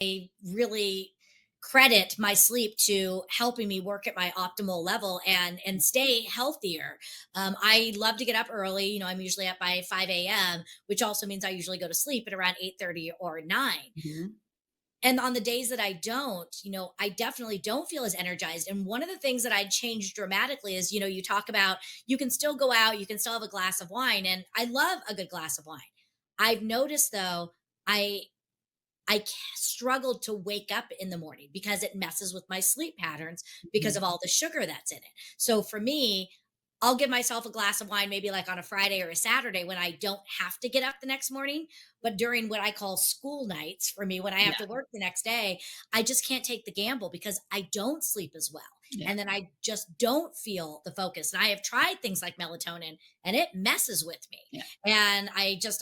I really credit my sleep to helping me work at my optimal level and stay healthier. I love to get up early. I'm usually up by 5 a.m., which also means I usually go to sleep at around 8:30 or 9. Mhm. And on the days that I don't, I definitely don't feel as energized. And one of the things that I'd changed dramatically is, you talk about you can still go out, you can still have a glass of wine. And I love a good glass of wine. I've noticed though, I struggled to wake up in the morning because it messes with my sleep patterns because Mhm. of all the sugar that's in it. So for me, I'll give myself a glass of wine maybe like on a Friday or a Saturday when I don't have to get up the next morning. But during what I call school nights for me, when I have Yeah, to work the next day, I just can't take the gamble because I don't sleep as well. yeah, And then I just don't feel the focus. And I have tried things like melatonin and it messes with me. yeah. And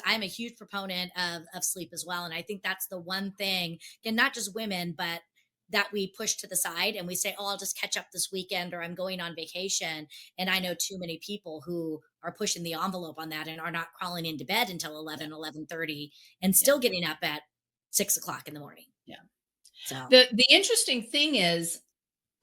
I'm a huge proponent of sleep as well. And I think that's the one thing, and not just women, but that we push to the side and we say, oh, I'll just catch up this weekend or I'm going on vacation. And I know too many people who are pushing the envelope on that and are not crawling into bed until Yeah, 11:30 and yeah, still getting up at 6 o'clock in the morning. yeah. So, The interesting thing is,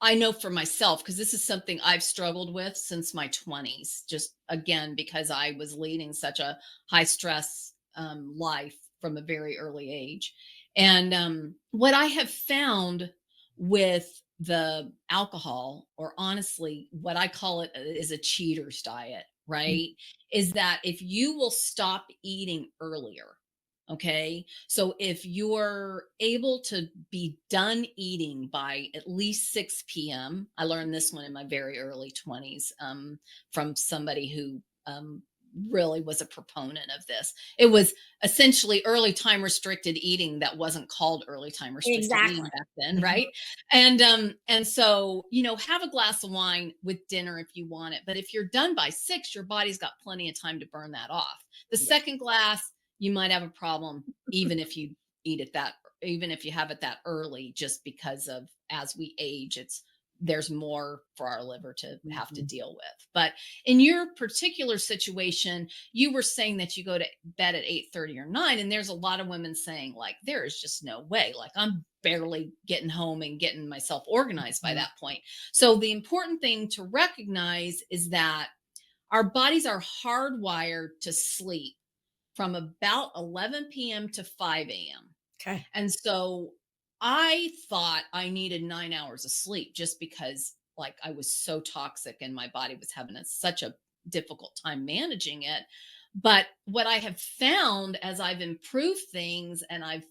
I know for myself, because this is something I've struggled with since my 20s, just again, because I was leading such a high stress life from a very early age. And what I have found with the alcohol, or honestly, what I call it is a cheater's diet, mm, right? Is that if you will stop eating earlier, okay? So if you're able to be done eating by at least 6 p.m., I learned this one in my very early 20s from somebody who really was a proponent of this. It was essentially early time restricted eating that wasn't called early time restricted exactly. eating back then, Mhm. right? And so, have a glass of wine with dinner if you want it. But if you're done by 6, your body's got plenty of time to burn that off. The Yeah. second glass, you might have a problem even if you eat it that even if you have it that early, just because of as we age, there's more for our liver to have to Mhm. deal with. But in your particular situation, you were saying that you go to bed at 8:30 or 9, and there's a lot of women saying like there is just no way. Like I'm barely getting home and getting myself organized by Mhm. that point. So the important thing to recognize is that our bodies are hardwired to sleep from about 11 p.m. to 5 a.m. Okay. And so I thought I needed 9 hours of sleep just because, like, I was so toxic and my body was having such a difficult time managing it. But what I have found as I've improved things and I've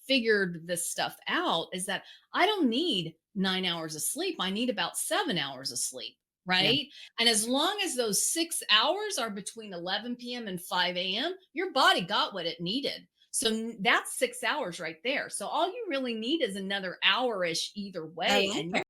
figured this stuff out is that I don't need 9 hours of sleep. I need about 7 hours of sleep. Yeah. Right. And as long as those 6 hours are between 11 p.m. and 5 a.m., your body got what it needed. So that's 6 hours right there. So all you really need is another hour-ish either I way, like and that.